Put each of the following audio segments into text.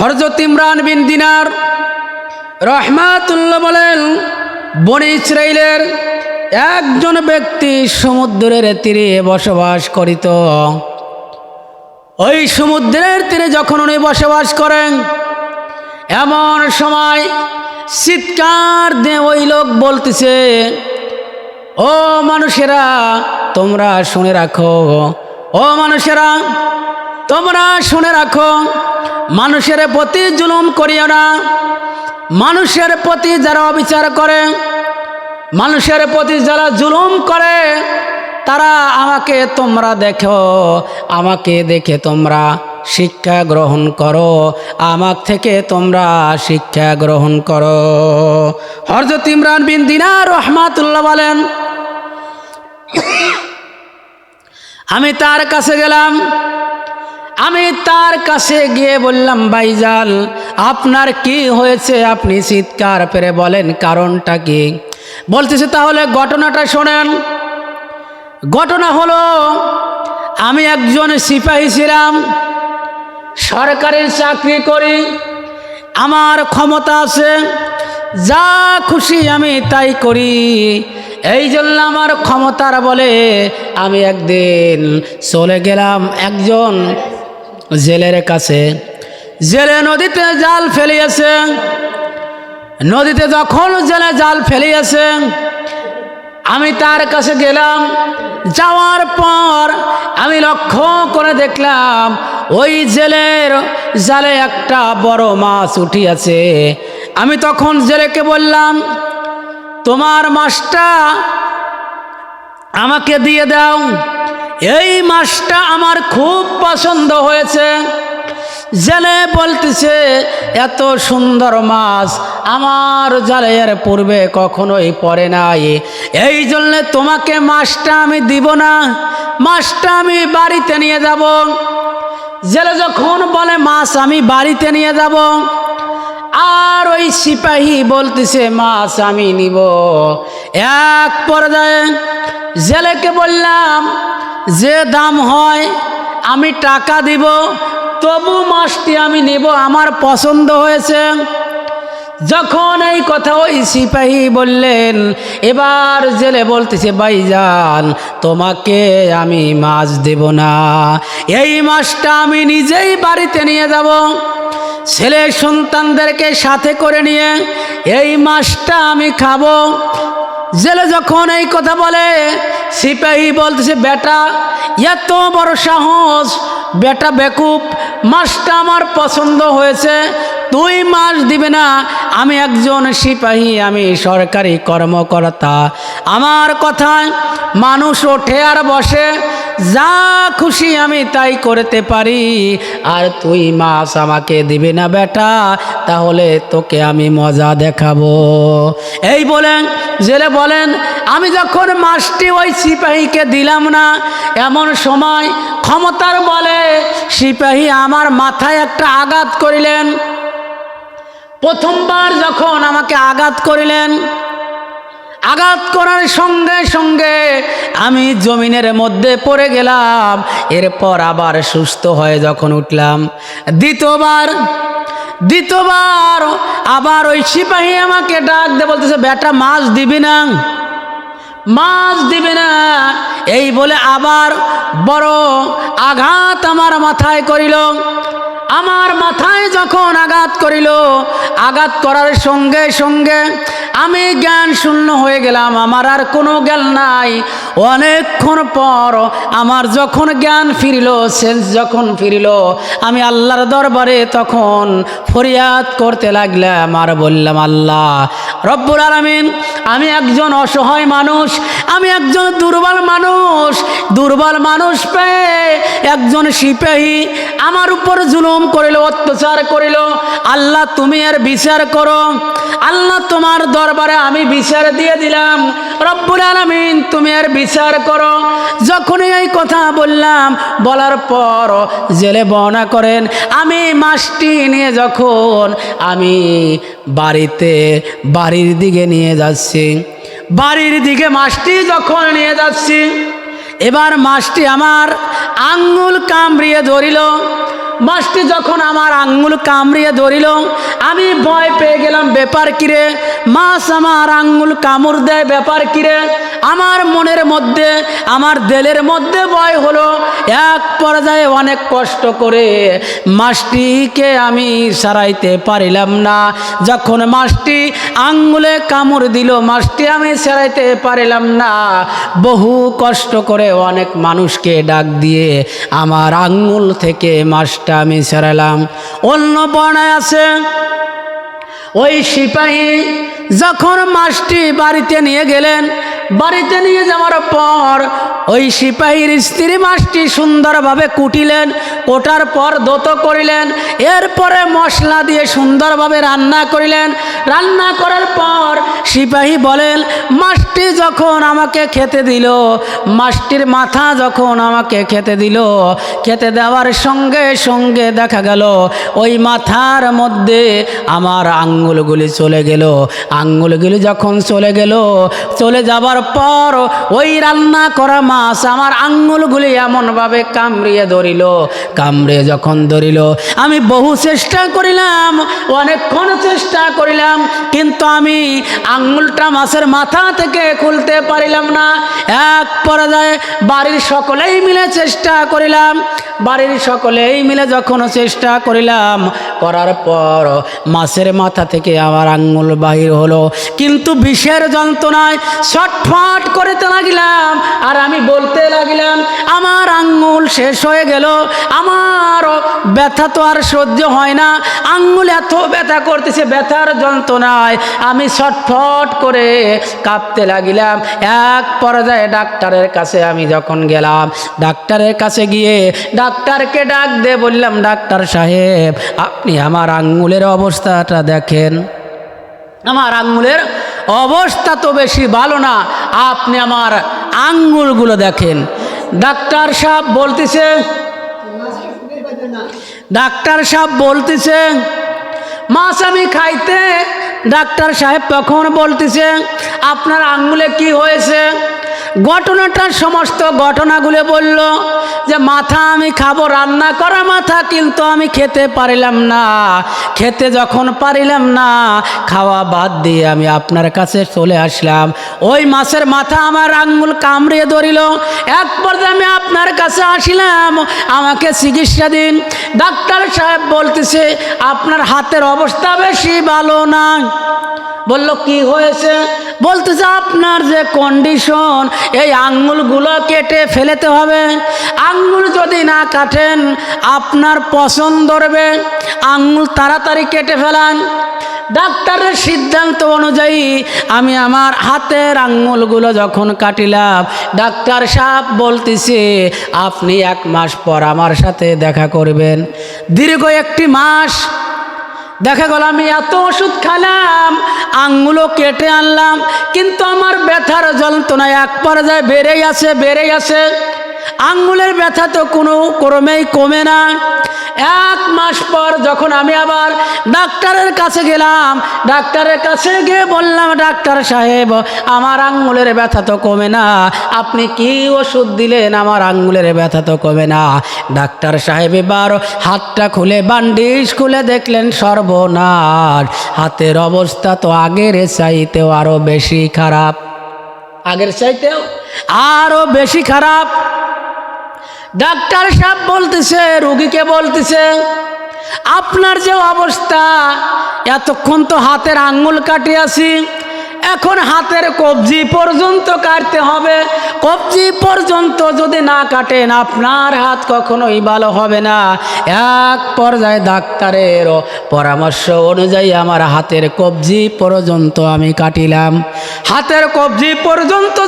হযরত ইমরান বিন দিনার রাহমাতুল্লাহ বলেন, বনী ইসরাইলের একজন ব্যক্তি সমুদ্রের তীরে বসবাস করিত। ওই সমুদ্রের তীরে যখন উনি বসবাস করেন, এমন সময় চিৎকার দিয়ে ওই লোক বলতেছে, ও মানুষেরা তোমরা শুনে রাখো, ও মানুষেরা তোমরা শুনে রাখো, মানুষের প্রতি জুলুম করিও না। মানুষের প্রতি যারা অবিচার করে, মানুষের প্রতি যারা জুলুম করে, তারা আমাকে তোমরা দেখো, আমাকে দেখে তোমরা শিক্ষা গ্রহণ করো, আমার থেকে তোমরা শিক্ষা গ্রহণ করো। হযরত ইমরান বিন দিনার রাহমাতুল্লাহ বলেন, আমি তার কাছে গেলাম। আমি তার কাছে গিয়ে বললাম, ভাইজান আপনার কি হয়েছে, আপনি চিৎকার করে বলেন কারণটা কি? বলতেছে, তাহলে ঘটনাটা শোনেন। ঘটনা হলো, আমি একজন সিপাহী ছিলাম, সরকারি চাকরি করি, আমার ক্ষমতা আছে, যা খুশি আমি তাই করি। এই জন্য আমার ক্ষমতার বলে আমি একদিন চলে গেলাম একজন জেলের কাছে। জেলে নদীতে জাল ফেলিয়েছে। নদীতে যখন জেলে জাল ফেলিয়েছে, আমি তার কাছে গেলাম। যাওয়ার পর আমি লক্ষ্য করে দেখলাম ওই জেলের জালে একটা বড় মাছ উঠিয়াছে। আমি তখন জেলেকে বললাম, তোমার মাছটা আমাকে দিয়ে দাও, এই মাছটা আমার খুব পছন্দ হয়েছে। জেলে বলতেছে, এত সুন্দর মাছ আমার জালের পূর্বে কখনোই পড়ে নাই, এই জন্যে তোমাকে মাছটা আমি দিব না, মাছটা আমি বাড়িতে নিয়ে যাব। জেলে যখন বলে মাছ আমি বাড়িতে নিয়ে যাব, আর ওই সিপাহী বলতেছে মাছ আমি নিব। এক পর্যায়ে জেলেকে বললাম, যে দাম হয় আমি টাকা দিব, তবু মাছটি আমি নেব, আমার পছন্দ হয়েছে। যখন এই কথা ওই সিপাহী বললেন, এবার জেলে বলতেছে, ভাইজান তোমাকে আমি মাছ দেব না, এই মাছটা আমি নিজেই বাড়িতে নিয়ে যাব, ছেলে সন্তানদেরকে সাথে করে নিয়ে এই মাছটা আমি খাবো। জেলে যখন এই কথা বলে, সিপাহী বলতেছে, বেটা এত বড় সাহস, বেটা বেকুব, মাছটা আমার পছন্দ হয়েছে, তুই মাছ দিবে না? আমি একজন সিপাহী, আমি সরকারি কর্মকর্তা, আমার কথায় মানুষ ওঠে আর বসে, যা খুশি আমি তাই করতে পারি, আর তুই মাছ আমাকে দিবি না বেটা, তাহলে তোকে আমি মজা দেখাবো। এই বলেন জেলে বলেন, আমি যখন মাছটি ওই সিপাহীকে দিলাম না, এমন সময় ক্ষমতার বলে সিপাহী আমার মাথায় একটা আঘাত করিলেন। প্রথমবার যখন আমাকে আঘাত করিলেন, আঘাত করার সঙ্গে সঙ্গে আমি জমিনের মধ্যে পড়ে গেলাম। এরপর আবার সুস্থ হয়ে যখন উঠলাম, দ্বিতীয়বার আবার ওই সিপাহী আমাকে ডাক দিয়ে বলতেছে, বেটা মাছ দিবি না, মাছ দিবি না, এই বলে আবার বড় আঘাত আমার মাথায় করিল। আমার মাথায় যখন আঘাত করিল, আঘাত করার সঙ্গে সঙ্গে আমি জ্ঞান শূন্য হয়ে গেলাম, আমার আর কোনো জ্ঞান নাই। অনেকক্ষণ পর আমার যখন জ্ঞান ফিরিল, সেন্স যখন ফিরিল, আমি আল্লাহর দরবারে তখন ফরিয়াদ করতে লাগলাম আর বললাম, আল্লাহ রব্বুল আলামিন, আমি একজন অসহায় মানুষ, আমি একজন দুর্বল মানুষ পেয়ে একজন সিপাহী আমার উপর জুলুম করিল, অত্যাচার করিল। আল্লাহ তুমি এর বিচার করো। আল্লাহ তোমার দরবারে আমি বিচার দিয়ে দিলাম, রব্বুল আলামিন তুমি এর বিচার করো। যখনই এই কথা বললাম, বলার পর জেলে বর্ণনা করেন, আমি মাছটি নিয়ে যখন আমি বাড়ির দিকে নিয়ে যাচ্ছি, বাড়ির দিকে মাছটি যখন নিয়ে যাচ্ছি, এবার মাছটি আমার আঙ্গুল কামড়িয়ে ধরিল। মাছটি যখন আমার আঙ্গুল কামড়িয়ে ধরিল, আমি ভয় পেয়ে গেলাম, ব্যাপার কিরে, মাছ আমার আঙ্গুল কামড় দেয়, ব্যাপার কিরে। আমার মনের মধ্যে, আমার দিলের মধ্যে ভয় হলো। এক পর্যায়ে অনেক কষ্ট করে মাছটিকে আমি সারাইতে পারিলাম না। যখন মাছটি আঙ্গুলে কামড় দিল, মাছটি আমি সারাইতে পারিলাম না। বহু কষ্ট করে অনেক মানুষকে ডাক দিয়ে আমার আঙ্গুল থেকে মাছটা আমি সারালাম। অন্য বর্ণায় আছে, ওই সিপাহী যখন মাছটি বাড়িতে নিয়ে গেলেন, বাড়িতে নিয়ে যাওয়ার পর ওই সিপাহীর স্ত্রী মাছটি সুন্দরভাবে কুটিলেন, কোটার পর দত করিলেন, এরপরে মশলা দিয়ে সুন্দরভাবে রান্না করিলেন। রান্না করার পর সিপাহী বলেন, মাছটি যখন আমাকে খেতে দিল, মাছটির মাথা যখন আমাকে খেতে দিল, খেতে দেওয়ার সঙ্গে সঙ্গে দেখা গেল ওই মাথার মধ্যে আমার আঙ্গুলগুলি চলে গেল। আঙ্গুলগুলি যখন চলে গেল, চলে যাবার পর ওই রান্না করা মাছ আমার আঙ্গুলগুলি এমনভাবে কামড়িয়ে ধরিল। কামড়িয়ে যখন ধরিল, আমি বহু চেষ্টা করিলাম, অনেকক্ষণ চেষ্টা করিলাম, কিন্তু আমি আঙ্গুলটা মাছের মাথা থেকে খুলতে পারিলাম না। এক পর্যায়ে বাড়ির সকলেই মিলে চেষ্টা করিলাম, বাড়ির সকলেই মিলে যখন চেষ্টা করিলাম, করার পর মাছের মাথা থেকে আমার আঙ্গুল বাহির হলো, কিন্তু বিষের যন্ত্রণায় ছটফট করতে লাগিলাম। আর আমি বলতে লাগিলাম, আমার আঙ্গুল শেষ হয়ে গেল, আমার ব্যথা তো আর সহ্য হয় না, আঙ্গুল এত ব্যথা করতেছে, ব্যথার যন্ত্রণায় আমি ছটফট করে কাঁপতে লাগিলাম। এক পর্যায়ে ডাক্তারের কাছে আমি যখন গেলাম, ডাক্তারের কাছে গিয়ে ডাক্তারকে ডাক দিয়ে বললাম, ডাক্তার সাহেব, আপনি আমার আঙ্গুলের অবস্থাটা দেখেন, আমার আঙ্গুলের অবস্থা তো বেশি ভালো না, আপনি আমার আঙ্গুলগুলো দেখেন। ডাক্তার সাহেব বলতেছে, ডাক্তার সাহেব বলতেছে মাছ আমি খাইতে। ডাক্তার সাহেব তখন বলতেছে, আপনার আঙ্গুলে কি হয়েছে? ঘটনাটা সমস্ত ঘটনাগুলো বলল যে মাথা আমি খাবো, রান্না করা মাথা, কিন্তু আমি খেতে পারিলাম না। খেতে যখন পারিলাম না, খাওয়া বাদ দিয়ে আমি আপনার কাছে চলে আসলাম। ওই মাছের মাথা আমার আঙ্গুল কামড়িয়ে ধরিল। এক পর্যায়ে আমি আপনার কাছে আসিলাম, আমাকে চিকিৎসা দিন। ডাক্তার সাহেব বলতেছে, আপনার হাতের অবস্থা বেশি ভালো না। বলল, কি হয়েছে? বলতেছে, আপনার যে কন্ডিশন, এই আঙ্গুলগুলো কেটে ফেলতে হবে। আঙ্গুল যদি না কাটেন আপনার পছন্দ ধরবে, আঙ্গুল তাড়াতাড়ি কেটে ফেলান। ডাক্তারের সিদ্ধান্ত অনুযায়ী আমি আমার হাতের আঙ্গুলগুলো যখন কাটিলাম, ডাক্তার সাহেব বলতেছে, আপনি 1 মাস পর আমার সাথে দেখা করবেন। দীর্ঘ 1 মাস দেখা গেল আমি এত ওষুধ খেলাম, আঙ্গুলও কেটে আনলাম, কিন্তু আমার ব্যথার যন্ত্রণা এক পর্যায়ে বেড়েই আছে। আঙ্গুলের ব্যথা তো কোনো ক্রমেই কমে না। 1 মাস পর যখন আমি আবার ডাক্তারের কাছে গেলাম, ডাক্তারের কাছে গিয়ে বললাম, ডাক্তার সাহেব, আমার আঙ্গুলের ব্যথা তো কমে না, আপনি কি ওষুধ দিলেন, আমার আঙ্গুলের ব্যথা তো কমে না। ডাক্তার সাহেব এবার হাতটা খুলে, বান্ডিজ খুলে দেখলেন, সর্বনাশ, হাতের অবস্থা তো আগের চাইতেও আরো বেশি খারাপ, আগের চাইতেও আরো বেশি খারাপ। ডাক্তার সাহেব বলতেছে, রোগীকে বলতেছে, আপনার যে অবস্থা, এতক্ষণ তো হাতের আঙ্গুল কাটিয়েছি, এখন হাতের কবজি পর্যন্ত কাটতে হবে। কবজি পর্যন্ত যদি না কাটেন আপনার হাত কখনোই ভালো হবে না। এক পর্যায়ে ডাক্তারের পরামর্শ অনুযায়ী আমার হাতের কবজি পর্যন্ত আমি কাটিলাম। হাতের কবজি পর্যন্ত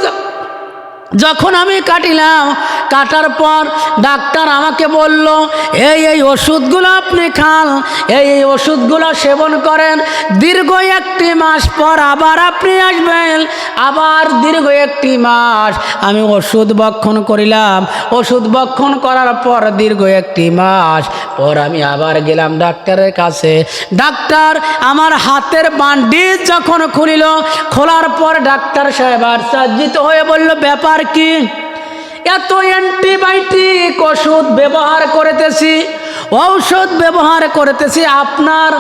যখন আমি কাটিলাম, কাটার পর ডাক্তার আমাকে বলল, এই ওষুধগুলো আপনি খান, এই ওষুধগুলো সেবন করেন, দীর্ঘ 1 মাস পর আবার আপনি আসবেন। আবার দীর্ঘ 1 মাস আমি ওষুধ ভক্ষণ করিলাম। ওষুধ ভক্ষণ করার পর দীর্ঘ 1 মাস পর আমি আবার গেলাম ডাক্তারের কাছে। ডাক্তার আমার হাতের বান্ডিজ যখন খুলিল, খোলার পর ডাক্তার সাহেব আশ্চর্যিত হয়ে বলল, ব্যাপার কি? এত অ্যান্টিবায়োটিক ওষুধ ব্যবহার করতেছি, আপনার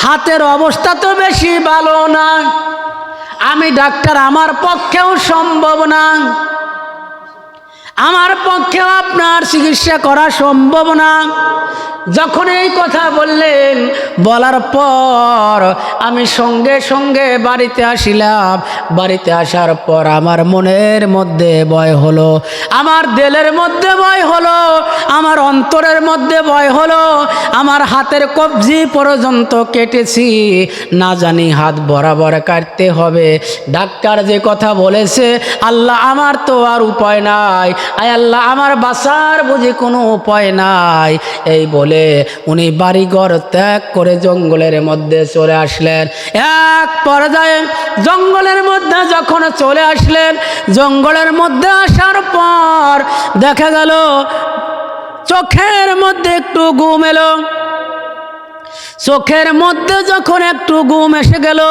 হাতের অবস্থা তো বেশি ভালো না। আমি ডাক্তার, আমার পক্ষেও সম্ভব না, আমার পক্ষেও আপনার চিকিৎসা করা সম্ভব না। যখন এই কথা বললেন, বলার পর আমি সঙ্গে সঙ্গে বাড়িতে আসিলাম। বাড়িতে আসার পর আমার মনের মধ্যে ভয় হলো, আমার দিলের মধ্যে ভয় হলো, আমার অন্তরের মধ্যে ভয় হলো। আমার হাতের কবজি পর্যন্ত কেটেছি, না জানি হাত বরাবর কাটতে হবে। ডাক্তার যে কথা বলেছে, আল্লাহ আমার তো আর উপায় নাই, আয় আল্লাহ আমার বাঁচার বুঝি কোনো উপায় নাই। এই বলে উনি বাড়িঘর ত্যাগ করে জঙ্গলের মধ্যে চলে আসলেন। এক পর্যায়ে জঙ্গলের মধ্যে যখন চলে আসলেন, জঙ্গলের মধ্যে আসার পর দেখা গেল চোখের মধ্যে একটু ঘুম এলো। চোখের মধ্যে যখন একটু ঘুম এসে গেল,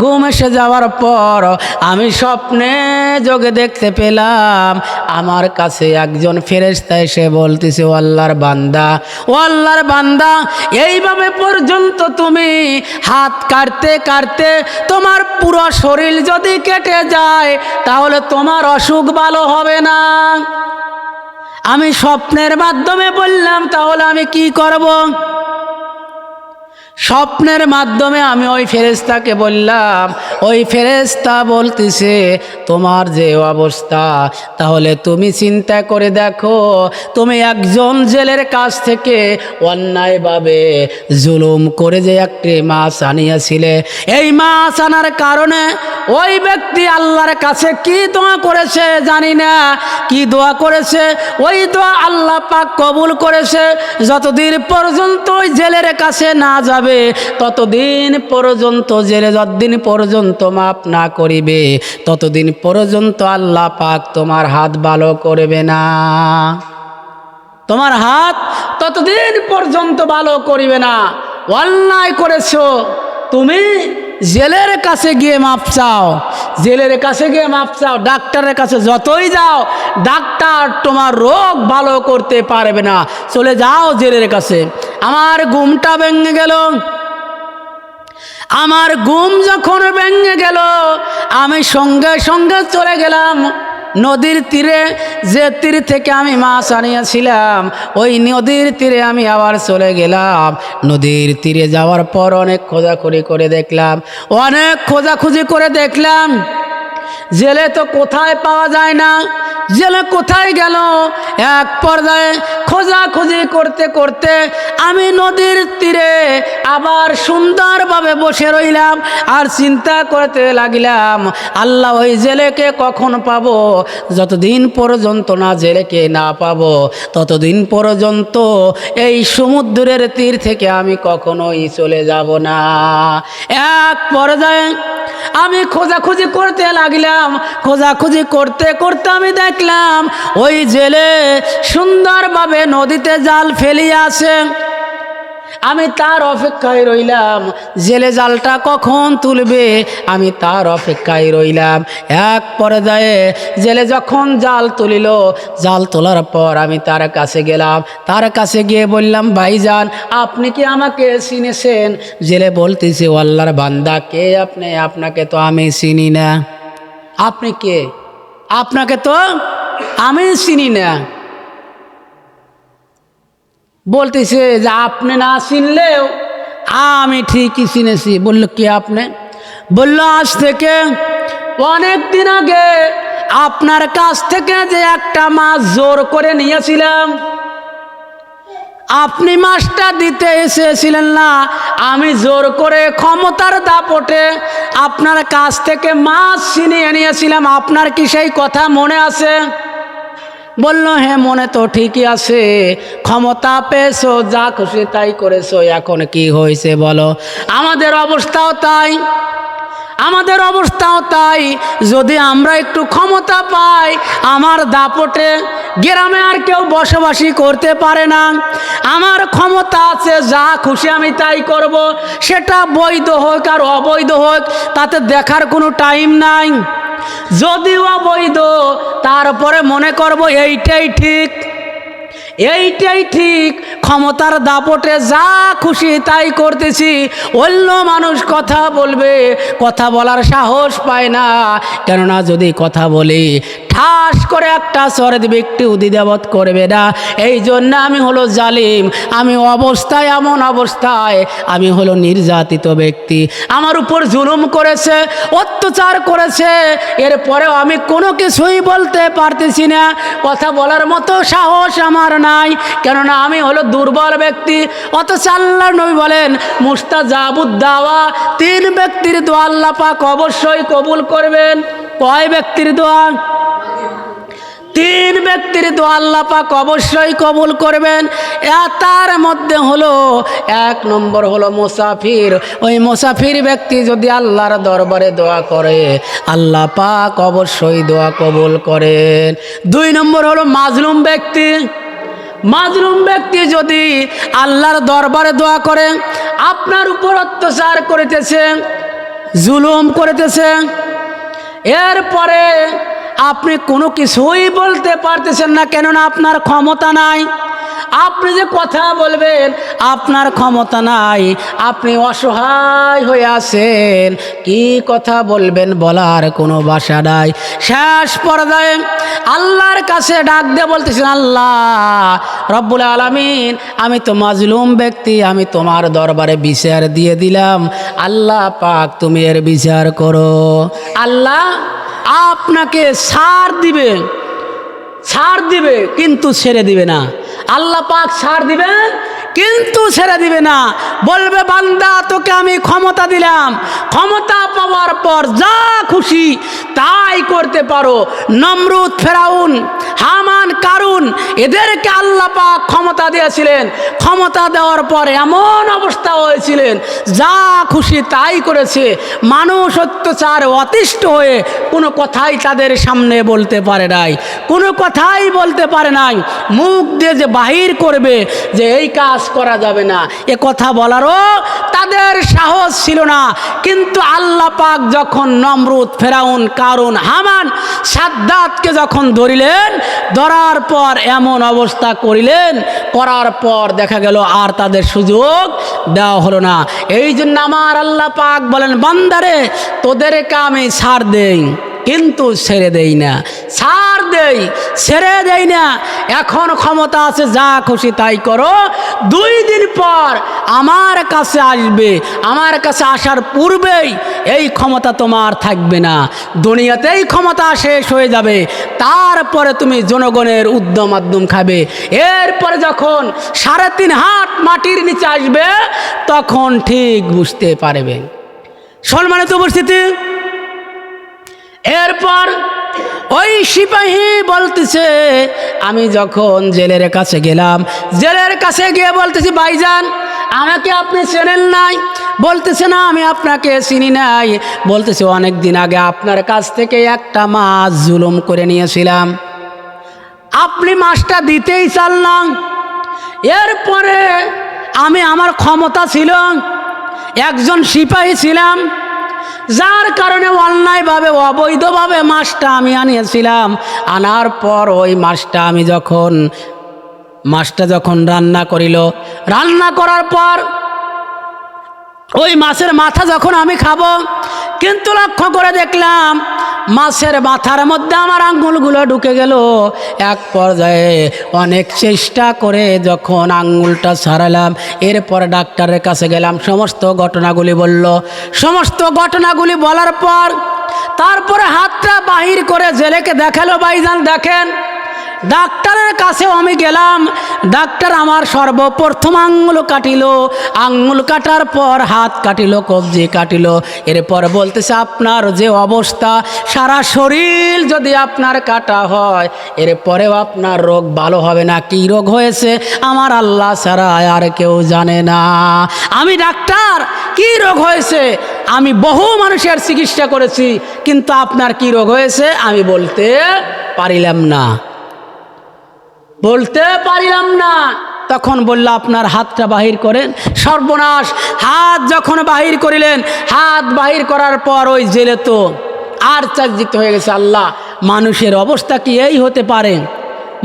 ঘুম এসে যাওয়ার পর আমি স্বপ্নে যোগে দেখতে পেলাম আমার কাছে একজন ফেরেশতা এসে বলতেছে, ও আল্লাহর বান্দা, এইভাবে পর্যন্ত তুমি হাত কাটতে কাটতে তোমার পুরো শরীর যদি কেটে যায় তাহলে তোমার অসুখ ভালো হবে না। আমি স্বপ্নের মাধ্যমে বললাম, তাহলে আমি কি করব? স্বপ্নের মাধ্যমে আমি ওই ফেরেশতাকে বললাম, ওই ফেরেশতা বলতেছে, তোমার যে অবস্থা, তাহলে তুমি চিন্তা করে দেখো, তুমি একজন জেলের কাছ থেকে অন্যায়ভাবে জুলুম করে যে একটি মাছ আনিয়েছিলে, এই মাছ আনার কারণে ওই ব্যক্তি আল্লাহর কাছে কি দোয়া করেছে জানি না, কি দোয়া করেছে, ওই দোয়া আল্লাহ পাক কবুল করেছে। যতদিন পর্যন্ত ওই জেলের কাছে না যাবে, ততদিন পর্যন্ত জেলে যতদিন পর্যন্ত মাফ না করিবে, ততদিন পর্যন্ত আল্লাহ পাক তোমার হাত ভালো করবে না। তোমার হাত ততদিন পর্যন্ত ভালো করিবে না। অন্যায় করেছো, তুমি জেলের কাছে গিয়ে মাপ চাও, জেলের কাছে গিয়ে মাপ চাও। ডাক্তারের কাছে যতই যাও, ডাক্তার তোমার রোগ ভালো করতে পারবে না, চলে যাও জেলের কাছে। আমার ঘুমটা ভেঙে গেল। আমার ঘুম যখন ভেঙে গেল, আমি সঙ্গে সঙ্গে চলে গেলাম নদীর তীরে। যে তীর থেকে আমি মাছ আনিয়েছিলাম, ওই নদীর তীরে আমি আবার চলে গেলাম। নদীর তীরে যাওয়ার পর অনেক খোঁজাখুঁজি করে দেখলাম জেলে তো কোথায় পাওয়া যায় না, জেলে কোথায় গেল। এক পর্যায়ে খোঁজাখুঁজি করতে করতে আমি নদীর তীরে আবার সুন্দরভাবে বসে রইলাম আর চিন্তা করতে লাগলাম, আল্লাহ ওই জেলেকে কখন পাবো? যতদিন পর্যন্ত না জেলেকে না পাবো, ততদিন পর্যন্ত এই সমুদ্রের তীর থেকে আমি কখনোই চলে যাব না। এক পর্যায়ে আমি খোঁজাখুঁজি করতে লাগলাম। খোঁজাখুঁজি করতে করতে আমি দেখলাম ওই জেলে সুন্দরভাবে নদীতে জাল ফেলিয়ে আছে। আমি তার অপেক্ষায় রইলাম, জেলে জালটা কখন তুলবে, আমি তার অপেক্ষায় রইলাম। এক পর্যায়ে জেলে যখন জাল তুলিল, জাল তোলার পর আমি তার কাছে গেলাম। তার কাছে গিয়ে বললাম, ভাইজান আপনি কি আমাকে চিনেছেন? জেলে বলতেছে, ও আল্লাহর বান্দা, কে আপনি? আপনাকে তো আমি চিনি না। আপনি কে? আপনাকে তো আমি চিনি না। বলতেছে যে আপনি না চিনলেও আমি ঠিকই চিনেছি। বলল, কে আপনি? বলল, আজ থেকে অনেক দিন আগে আপনার কাছ থেকে যে একটা মাছ জোর করে নিয়েছিলাম, আপনি মাছটা দিতে এসেছিলেন না, আমি জোর করে ক্ষমতার দাপটে আপনার কাছ থেকে মাছ ছিনিয়ে নিয়েছিলাম। আপনার কি সেই কথা মনে আছে? বলল, হ্যাঁ মনে তো ঠিকই আছে। ক্ষমতা পেয়েছো, যা খুশি তাই করেছো, এখন কি হয়েছে বলো? আমাদের অবস্থাও তাই, আমাদের অবস্থাও তাই। যদি আমরা একটু ক্ষমতা পাই, আমার দাপটে গ্রামে আর কেউ বসবাসী করতে পারে না। আমার ক্ষমতা আছে, যা খুশি আমি তাই করব, সেটা বৈধ হোক আর অবৈধ হোক, তাতে দেখার কোনো টাইম নাই। যদিও অবৈধ, তারপরে মনে করব এইটাই ঠিক, এইটাই ঠিক। ক্ষমতার দাপটে যা খুশি তাই করতেছি, অন্য মানুষ কথা বলবে, কথা বলার সাহস পায় না। কেননা যদি কথা বলি ঠাস করে একটা চরে দিবে, একটু দ্বিধাবোধ করবে না। এই জন্য আমি হলো জালিম, আমি অবস্থায় এমন অবস্থায় আমি হলো নির্যাতিত ব্যক্তি। আমার উপর জুলুম করেছে, অত্যাচার করেছে, এরপরেও আমি কোনো কিছুই বলতে পারতেছি না, কথা বলার মতো সাহস আমার নাই, কেননা আমি হলো দুর্বল ব্যক্তি। অথচ আল্লাহর নবী বলেন মুস্তাজাবুদ দাওয়া, 3 ব্যক্তির দোয়া আল্লাহ পাক অবশ্যই কবুল করবেন। কয় ব্যক্তির দোয়া? 3 ব্যক্তির দোয়া আল্লাহ পাক অবশ্যই কবুল করবেন। তার মধ্যে হলো 1 নম্বর হলো মুসাফির। ওই মুসাফির ব্যক্তি যদি আল্লাহর দরবারে দোয়া করে আল্লাহ পাক অবশ্যই দোয়া কবুল করেন। 2 নম্বর হলো মাজলুম ব্যক্তি। মাজলুম ব্যক্তি যদি আল্লাহর দরবারে দোয়া করে, আপনার উপর অত্যাচার করিতেছে, জুলুম করিতেছে, এরপরে আপনি কোনো কিছুই বলতে পারতেছেন না, কেননা আপনার ক্ষমতা নাই। আপনি যে কথা বলবেন আপনার ক্ষমতা নাই, আপনি অসহায় হয়ে আছেন, কি কথা বলবেন বলার কোনো ভাষা নাই। শেষ পর্যায়ে আল্লাহর কাছে ডাক দিয়ে বলতেছেন, আল্লাহ রব্বুল আলামিন, আমি তো মাজলুম ব্যক্তি, আমি তোমার দরবারে বিচার দিয়ে দিলাম, আল্লাহ পাক তুমি এর বিচার করো। আল্লাহ আপনাকে ছাড় দিবে, ছাড় দিবে কিন্তু ছেড়ে দিবে না। আল্লাহ পাক ছাড় দিবেন কিন্তু ছেড়ে দিবে না। বলবে বান্দা তোকে আমি ক্ষমতা দিলাম, ক্ষমতা পাওয়ার পর যা খুশি তাই করতে পারো। নমরুদ, ফেরাউন, হামান, কারুন, এদেরকে আল্লাহ পাক ক্ষমতা দিয়েছিলেন। ক্ষমতা দেওয়ার পর এমন অবস্থা হয়েছিলেন যা খুশি তাই করেছে। মানুষ অত্যাচার অতিষ্ঠ হয়ে কোনো কথাই তাদের সামনে বলতে পারে নাই, কোনো কথাই বলতে পারে নাই। মুখ দিয়ে যে বাহির করবে যে এই কাজ করা যাবে না, এ কথা বলারও তাদের সাহস ছিল না। কিন্তু আল্লাহ পাক যখন নমরুদ, ফেরাউন, কারুন, হামান, সাদ্দাতকে যখন ধরিলেন, ধরার পর এমন অবস্থা করিলেন, করার পর দেখা গেল আর তাদের সুযোগ দেওয়া হলো না। এই জন্য আমার আল্লাহ পাক বলেন, বান্দারে তোদেরকে আমি ছাড় দেই কিন্তু ছেড়ে দেই না, ছাড় দেই ছেড়ে দেই না। এখন ক্ষমতা আছে, যা খুশি তাই করো। 2 দিন পর আমার কাছে আসবে, আমার কাছে আসার পূর্বেই এই ক্ষমতা তোমার থাকবে না, দুনিয়াতেই ক্ষমতা শেষ হয়ে যাবে। তারপরে তুমি জনগণের উদ্যম মাধ্যম খাবে। এরপরে যখন 3.5 হাত মাটির নিচে আসবে তখন ঠিক বুঝতে পারবে। সম্মানিত উপস্থিতি, এরপর ওই সিপাহী বলতেছে, আমি যখন জেলের কাছে গেলাম, জেলের কাছে গিয়ে বলতেছি, ভাইজান আমাকে আপনি চেনেন নাই? বলতেছে না, আমি আপনাকে চিনি নাই। বলতেছে, অনেক দিন আগে আপনার কাছ থেকে একটা মাছ জুলুম করে নিয়েছিলাম, আপনি মাছটা দিতেই চাললাম। এরপরে আমি, আমার ক্ষমতা ছিল, একজন সিপাহী ছিলাম, যার কারণে অন্যায়ভাবে অবৈধভাবে মাছটা আমি আনিয়েছিলাম। আনার পর ওই মাছটা আমি যখন রান্না করিল, রান্না করার পর ওই মাছের মাথা যখন আমি খাবো, কিন্তু লক্ষ্য করে দেখলাম মাছের মাথার মধ্যে আমার আঙ্গুলগুলো ঢুকে গেল। এক পর্যায়ে অনেক চেষ্টা করে যখন আঙ্গুলটা ছাড়ালাম, এরপর ডাক্তারের কাছে গেলাম, সমস্ত ঘটনাগুলি বলল। সমস্ত ঘটনাগুলি বলার পর তারপরে হাতটা বাহির করে জেলেকে দেখালো, ভাইজান দেখেন। ডাক্তারের কাছেও আমি গেলাম, ডাক্তার আমার সর্বপ্রথম আঙ্গুল কাটিল, আঙ্গুল কাটার পর হাত কাটিল, কবজি কাটিল। এরপর বলতেছে, আপনার যে অবস্থা, সারা শরীর যদি আপনার কাটা হয় এরপরেও আপনার রোগ ভালো হবে না। কি রোগ হয়েছে আমার আল্লাহ ছাড়া আর কেউ জানে না। আমি ডাক্তার, কি রোগ হয়েছে? আমি বহু মানুষের চিকিৎসা করেছি, কিন্তু আপনার কি রোগ হয়েছে আমি বলতে পারিলাম না, বলতে পারিলাম না। তখন বলল, আপনার হাতটা বাহির করেন। সর্বনাশ, হাত যখন বাহির করিলেন, হাত বাহির করার পর ওই জেলে তো আর চার্জিত হয়ে গেছে, আল্লাহ মানুষের অবস্থা কি এই হতে পারে,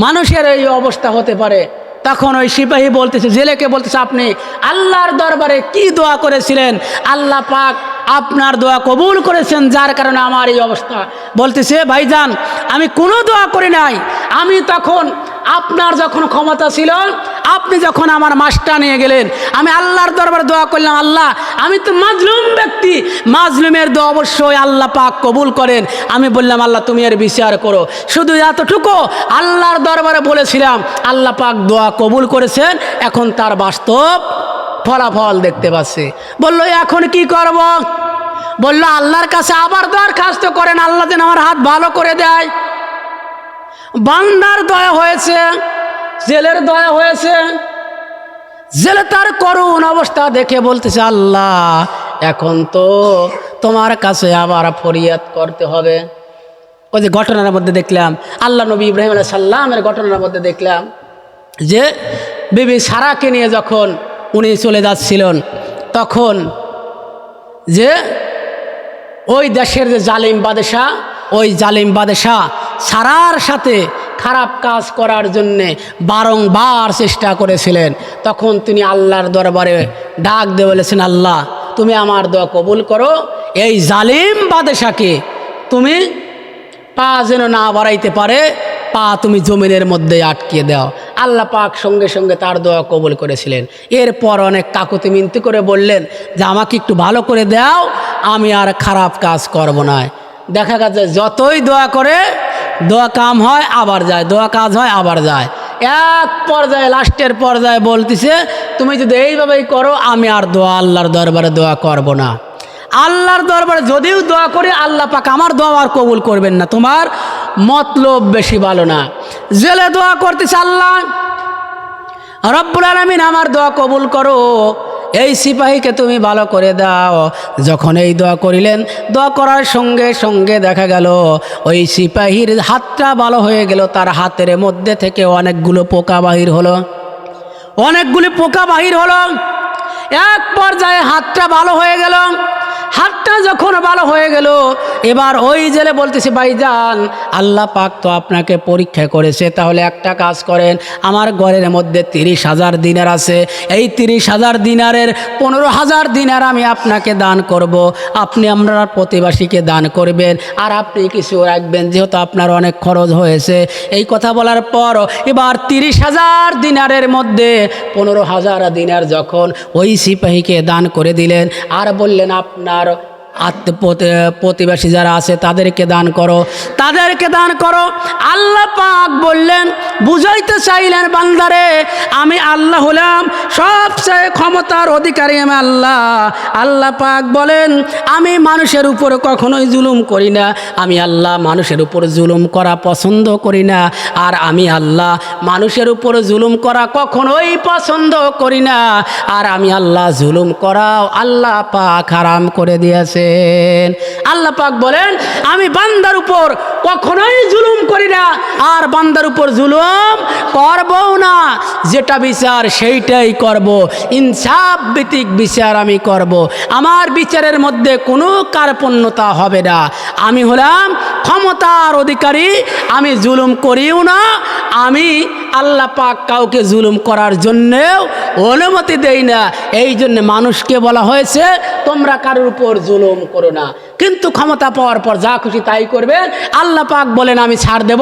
মানুষের এই অবস্থা হতে পারে। তখন ওই সিপাহী বলতেছে, জেলেকে বলতেছে, আপনি আল্লাহর দরবারে কি দোয়া করেছিলেন? আল্লাহ পাক আপনার দোয়া কবুল করেছেন, যার কারণে আমার এই অবস্থা। বলতেছে, ভাইজান আমি কোনো দোয়া করি নাই, আমি তখন আপনার যখন ক্ষমতা ছিল, আপনি যখন আমার মাসটা নিয়ে গেলেন, আমি আল্লাহর দরবারে দোয়া করলাম, আল্লাহ আমি তো মাজলুম ব্যক্তি, মাজলুমের দোয়া অবশ্যই আল্লাহ পাক কবুল করেন। আমি বললাম, আল্লাহ তুমি এর বিচার করো। শুধু এতটুকু আল্লাহর দরবারে বলেছিলাম, আল্লাহ পাক দোয়া কবুল করেছেন, এখন তার বাস্তব ফলাফল দেখতে পাচ্ছি। বললো, এখন কি করব? বললো, আল্লাহর কাছে আবার দরখাস্ত করেন, আল্লাহ যেন আমার হাত ভালো করে দেয়। বান্দার দয়া হয়েছে, জেলের দয়া হয়েছে। জেলে তার করুণ অবস্থা দেখে বলতেছে, আল্লাহ এখন তো তোমার কাছে আবার ফরিয়াদ করতে হবে। ওই যে ঘটনার মধ্যে দেখলাম, আল্লাহ নবী ইব্রাহিম আলাইহিস সালামের ঘটনার মধ্যে দেখলাম যে বিবি সারাকে নিয়ে যখন উনি চলে যাচ্ছিলেন, তখন যে ওই দেশের যে জালিম বাদশাহ, ওই জালিম বাদশাহ সারার সাথে খারাপ কাজ করার জন্যে বারংবার চেষ্টা করেছিলেন। তখন তিনি আল্লাহর দরবারে ডাক দিয়ে বলেছেন, আল্লাহ তুমি আমার দোয়া কবুল করো, এই জালিম বাদশাকে তুমি পা যেন না বাড়াইতে পারে, পা তুমি জমিনের মধ্যে আটকিয়ে দাও। আল্লাহ পাক সঙ্গে সঙ্গে তার দোয়া কবুল করেছিলেন। এরপর অনেক কাকুতি মিনতি করে বললেন যে আমাকে একটু ভালো করে দাও, আমি আর খারাপ কাজ করব না। দেখা গেছে যতই দোয়া করে, দোয়া কাম হয় আবার যায়, দোয়া কাজ হয় আবার যায়। এক পর্যায়ে, লাস্টের পর্যায়ে বলতেছে, তুমি যদি এইভাবেই করো, আমি আর দোয়া আল্লাহর দরবারে দোয়া করব না। আল্লাহর দরবারে যদিও দোয়া করি, আল্লাহ পাক আমার দোয়া আর কবুল করবেন না, তোমার মতলব বেশি ভালো না। জেলে দোয়া করতেছে, আল্লাহ রব্বুল আলামিন আমার দোয়া কবুল করো, এই সিপাহীকে তুমি ভালো করে দাও। যখন এই দোয়া করিলেন, দোয়া করার সঙ্গে সঙ্গে দেখা গেল ওই সিপাহীর হাতটা ভালো হয়ে গেল, তার হাতের মধ্যে থেকে অনেকগুলো পোকা বাহির হলো, অনেকগুলি পোকা বাহির হলো। এক পর্যায়ে হাতটা ভালো হয়ে গেল। হাতটা যখন ভালো হয়ে গেল, এবার ওই জেলে বলতেছে, ভাইজান আল্লাহ পাক তো আপনাকে পরীক্ষা করেছে, তাহলে একটা কাজ করেন, আমার ঘরের মধ্যে 30,000 দিনার আছে, এই 30,000 দিনারের 15,000 দিনার আমি আপনাকে দান করব, আপনি আপনার প্রতিবাসীকে দান করবেন, আর আপনি কিছু রাখবেন, যেহেতু আপনার অনেক খরচ হয়েছে। এই কথা বলার পর এবার 30,000 দিনারের মধ্যে 15,000 দিনার যখন ওই সিপাহীকে দান করে দিলেন, আর বললেন আপনার প্রতিবেশী যারা আছে তাদেরকে দান করো, তাদেরকে দান করো। আল্লাহ পাক বললেন, বুঝাইতে চাইলেন, বান্দারে আমি আল্লাহ হলাম সবচেয়ে ক্ষমতার অধিকারী, আমি আল্লাহ। আল্লাহ পাক বলেন, আমি মানুষের উপর কখনোই জুলুম করি না, আমি আল্লাহ মানুষের উপর জুলুম করা পছন্দ করি না, আর আমি আল্লাহ মানুষের উপর জুলুম করা কখনোই পছন্দ করি না, আর আমি আল্লাহ জুলুম করাও আল্লাহ পাক হারাম করে দিয়েছে। আল্লাহ পাক বলেন, আমি বান্দার উপর কখনোই জুলুম করি না, আর বান্দার উপর জুলুম করবও না, যেটা বিচার সেইটাই করব, ইনসাফ ভিত্তিক বিচার আমি করব, আমার বিচারের মধ্যে কোনো কার্পণ্যতা হবে না। আমি হলাম ক্ষমতার অধিকারী, আমি জুলুম করিও না, আমি আল্লাহ পাক কাউকে জুলুম করার জন্যেও অনুমতি দেই না। এই জন্য মানুষকে বলা হয়েছে তোমরা কারোর উপর জুলুম করো না, কিন্তু ক্ষমতা পাওয়ার পর যা খুশি তাই করবেন। আল্লাহ পাক বলেন, আমি ছাড় দেব,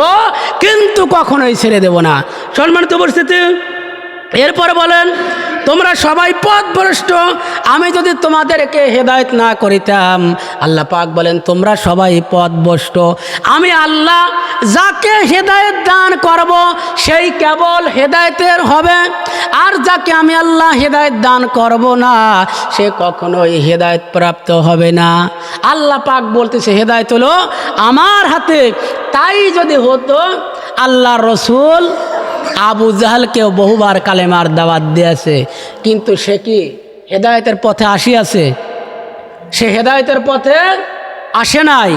কিন্তু কখনোই ছেড়ে দেব না। সম্মানিত উপস্থিতি, এরপরে বলেন, তোমরা সবাই পথভ্রষ্ট, আমি যদি তোমাদেরকে হেদায়েত না করিতাম। আল্লাহ পাক বলেন, তোমরা সবাই পথভ্রষ্ট, আমি আল্লাহ যাকে হেদায়েত দান করব সেই কেবল হেদায়েতের হবে, আর যাকে আমি আল্লাহ হেদায়েত দান করব না সে কখনোই হেদায়েত প্রাপ্ত হবে না। আল্লাহ পাক বলতেছে, হেদায়েত হলো আমার হাতে। তাই যদি হতো, আল্লাহ রসুল আবু জাহালকেও বহুবার কালেমার দাওয়াত দিয়েছে, কিন্তু সে কি হেদায়েতের পথে আসিয়াছে? সে হেদায়েতের পথে আসে নাই।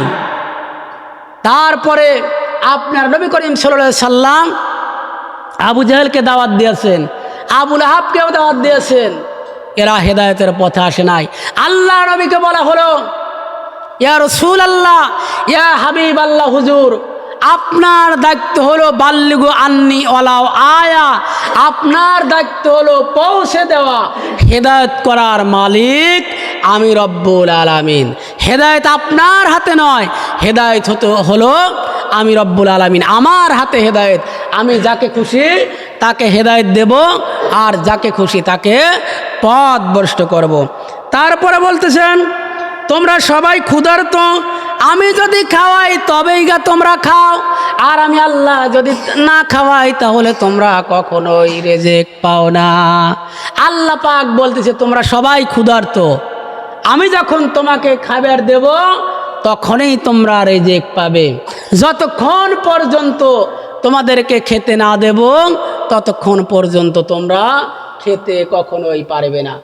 তারপরে আপনার নবী করিম সাল্লাল্লাহু আলাইহি সাল্লাম আবু জাহেলকে দাওয়াত দিয়েছেন, আবু লাহাবকেও দাওয়াত দিয়েছেন, এরা হেদায়েতের পথে আসে নাই। আল্লাহ নবীকে বলা হলো, ইয়া রাসূলুল্লাহ, ইয়া হাবিব আল্লাহ, হুজুর আপনার দায়িত্ব হলো বাল্লিগু আন্নি ওয়ালাউ আয়া, আপনার দায়িত্ব হলো পৌঁছে দেওয়া। হেদায়েত করার মালিক আমি রব্বুল আলামিন। হেদায়েত আপনার হাতে নয়, হেদায়েত হলো আমি রব্বুল আলামিন, আমার হাতে হেদায়েত। আমি যাকে খুশি তাকে হেদায়েত দেব, আর যাকে খুশি তাকে পথভ্রষ্ট করব। তারপরে বলতেছেন তোমরা সবাই ক্ষুধার্ত, আমি যদি খাওয়াই তবেই গা তোমরা খাও, আর আমি আল্লাহ যদি না খাওয়াই তাহলে তোমরা কখনোই রেজেক পাও না। আল্লাহ পাক বলতেছে তোমরা সবাই ক্ষুধার্ত, আমি যখন তোমাকে খাবার দেব তখনই তোমরা রেজেক পাবে। যতক্ষণ পর্যন্ত তোমাদেরকে খেতে না দেব ততক্ষণ পর্যন্ত তোমরা খেতে কখনোই পারবে না।